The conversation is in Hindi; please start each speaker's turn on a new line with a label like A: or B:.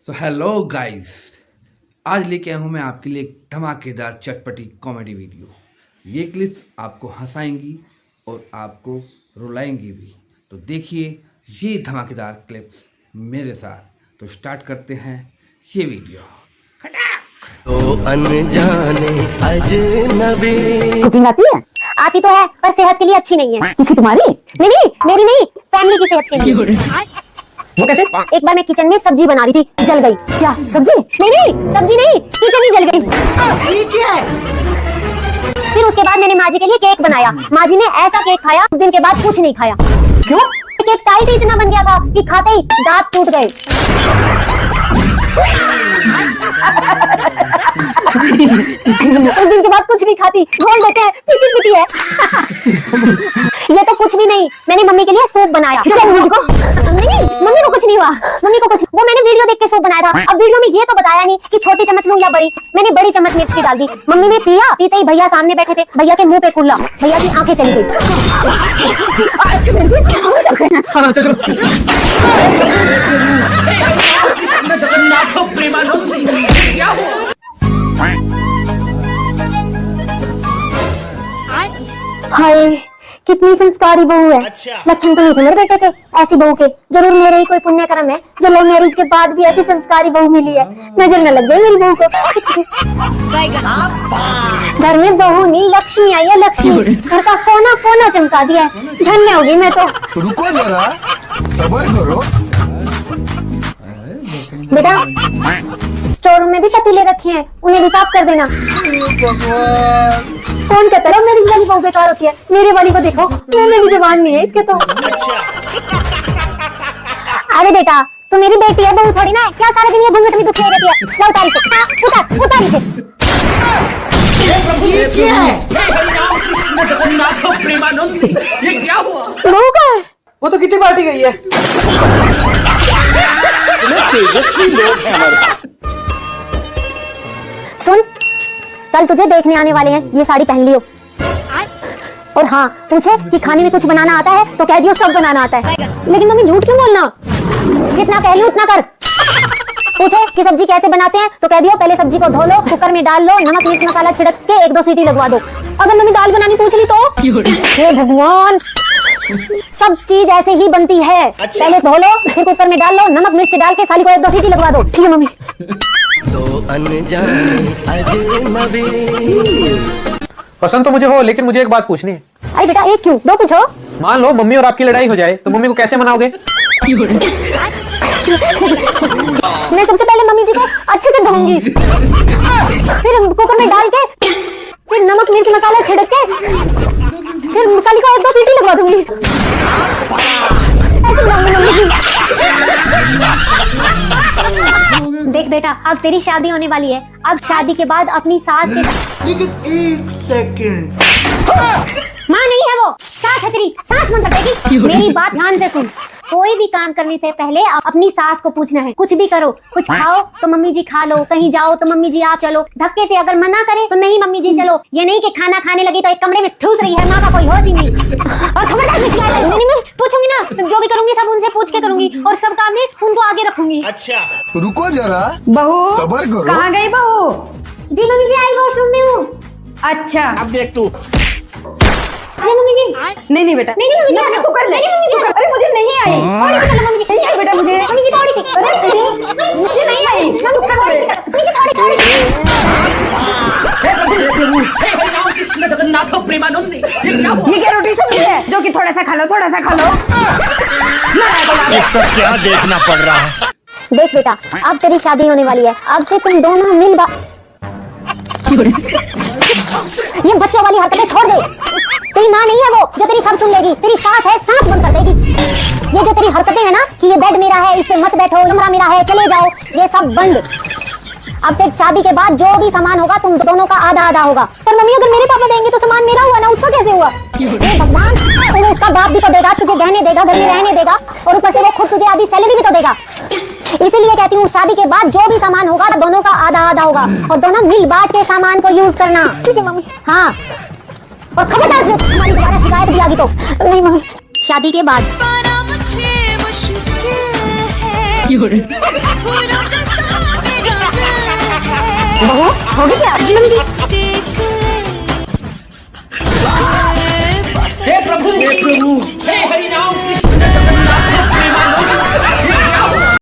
A: सो हेलो गाइस, आज लेके आया हूँ मैं आपके लिए एक धमाकेदार चटपटी कॉमेडी वीडियो। ये क्लिप्स आपको हंसाएंगी और आपको रुलाएंगी भी। तो देखिए ये धमाकेदार क्लिप्स मेरे साथ। तो स्टार्ट करते हैं ये वीडियो।
B: तो अनजाने अजनबी।
C: कुकिंग आती है? आती तो है, पर सेहत के लिए अच्छी नहीं है। किसकी? तुम्हारी? नहीं, मेरी नहीं, फैमिली की सेहत के लिए। वो कैसे? एक बार मैं किचन में सब्जी बना रही थी, जल गई। क्या सब्जी? नहीं, सब्जी नहीं, किचन ही जल गई।
B: ये क्या है?
C: फिर उसके बाद मैंने माँ जी के लिए केक बनाया। माँ जी ने ऐसा केक खाया, उस दिन के बाद कुछ नहीं खाया। क्यों? केक टाइट ही इतना बन गया था कि खाते ही दांत टूट गए। उस दिन के बाद कुछ नहीं खाती, बोल देते हैं पीती है। ये तो कुछ भी नहीं, मैंने मम्मी के लिए सूप बनाया। नहीं, मम्मी को कुछ नहीं हुआ, मम्मी को कुछ, वो मैंने वीडियो देख के सूप बनाया था। अब वीडियो में ये तो बताया नहीं कि छोटी चम्मच लूं या बड़ी। मैंने बड़ी चम्मच मिर्च की डाल दी। मम्मी ने पिया, पीते ही भैया सामने बैठे थे, भैया के मुंह पे कुल्ला, भैया की आंखें चली गई। हाय, कितनी संस्कारी बहू है। लक्षण तो नहीं थे मेरे बेटे के ऐसी बहू के। जरूर मेरे ही कोई पुण्य कर्म है जो लव मैरिज के बाद भी ऐसी संस्कारी बहू मिली है। नजर न लग जाए मेरी बहू को। घर में बहू नहीं, लक्ष्मी आई है, लक्ष्मी। घर का कोना कोना चमका दिया है। धन्य होगी मैं तो।
B: रुको जरा, सब्र करो।
C: बेटा, स्टोर रूम में भी पतीले रखे हैं, उन्हें भी साफ कर देना। कौन कहता है मेरी वाली बहू बेकार होती है? मेरे वाली को देखो, मुंह में भी जुबान नहीं है इसके तो। अरे बेटा, तू मेरी बेटी है, बहू थोड़ी ना है। क्या सारे दिन ये घूंघट में दुखी रहती है? ला उतारी से, उतारी से।
B: ये क्या है?
A: ये क्या हुआ?
C: बहू कहाँ है?
D: वो तो किटी पार्टी गई है।
C: सुन, कल तुझे देखने आने वाले हैं, ये साड़ी पहन लियो। और हाँ, पूछे कि खाने में कुछ बनाना आता है तो कह दियो सब बनाना आता है। लेकिन मम्मी झूठ क्यों बोलना? जितना कह लियो उतना कर। पूछे कि सब्जी कैसे बनाते हैं तो कह दियो पहले सब्जी को धो लो, कुकर में डाल लो, नमक मिर्च मसाला छिड़क के 1-2 सीटी लगवा दो। अगर मम्मी दाल बनानी पूछ ली तो हे भगवान, सब चीज ऐसे ही बनती है। पहले धो लो, फिर कुकर में डाल लो, नमक मिर्च डाल के साली को 1-2 सीटी लगवा दो। ठीक है मम्मी।
B: तो अनजाने अजनबी।
D: पसंद तो मुझे हो, लेकिन मुझे एक बात पूछनी है।
C: अरे बेटा, एक क्यों, 2 पूछो।
D: मान लो मम्मी और आपकी लड़ाई हो जाए तो मम्मी को कैसे मनाओगे?
C: मैं सबसे पहले मम्मी जी को अच्छे से धोऊंगी, फिर कुकर में डाल के, फिर नमक मिर्च मसाला छिड़क के, फिर मसाले को 1-2 सीटी लगवा दूंगी। ऐसे बनाऊंगी मम्मी जी। देख बेटा, अब तेरी शादी होने वाली है। अब शादी के बाद अपनी सास के साथ।
B: लेकिन 1 सेकंड।
C: माँ नहीं है वो, सास है तेरी, सास मन कटेगी। मेरी बात ध्यान से सुन। कोई भी काम करने से पहले अपनी सास को पूछना है। कुछ भी करो, कुछ खाओ तो मम्मी जी खा लो, कहीं जाओ तो मम्मी जी आप चलो। धक्के से अगर मना करे तो नहीं मम्मी जी चलो। ये नहीं कि खाना खाने लगी तो एक कमरे में ठूस रही है, माँ का कोई होश ही नहीं। और खबरदार नहीं, मैं पूछूंगी ना, जो भी करूंगी सब उनसे पूछ के करूंगी, और सब काम में उनको आगे रखूंगी।
B: रुको जरा,
E: बहू,
B: सब्र करो।
E: कहाँ गई बहू?
C: जी मम्मी जी, आई वॉशरूम में हूँ।
E: अच्छा,
A: अब देख तू।
C: जी मम्मी जी।
E: नहीं बेटा,
C: नहीं मम्मी जी,
E: तू कर ले।
C: नहीं मम्मी जी,
E: अरे मुझे नहीं आई।
C: पौड़ी से चलो मम्मी जी।
E: नहीं आई बेटा, मुझे
C: मम्मी जी पौड़ी से।
E: मुझे नहीं आई।
C: मम्मी जी पौड़ी से।
E: ये क्या रोटी सब्जी है जो कि थोड़ा सा खा लो, थोड़ा सा खा लो।
B: ये सब क्या देखना पड़ रहा है?
C: देख बेटा, अब तेरी शादी होने वाली है। अब से तुम दोनों मिल ये बच्चों वाली हरकतें छोड़ दे। तेरी माँ नहीं है वो जो तेरी सब सुन लेगी। तेरी सास है, सांस बंद कर देगी। ये जो तेरी हरकतें है ना कि ये बेड मेरा है, इस पे मत बैठो, कमरा मेरा है, चले जाओ, ये सब बंद। अब से शादी के बाद जो भी सामान होगा तुम दोनों का आधा आधा होगा। पर मम्मी, अगर मेरे पापा देंगे तो सामान मेरा हुआ ना, उसका कैसे हुआ? हे भगवान, तुम्हें उसका बाप भी तो देगा, तुझे गहने देगा, घर में रहने देगा, और ऊपर से वो खुद तुझे आधी सैलरी भी तो देगा। इसीलिए कहती हूँ शादी के बाद जो भी सामान होगा दोनों का आधा आधा होगा, और दोनों मिल बांट के सामान को यूज करना। ठीक है मम्मी? हाँ, और खबरदार जो तुम्हारी दोबारा शिकायत भी आ गई तो। नहीं मम्मी, शादी के बाद बहू होगी क्या
A: हे प्रभु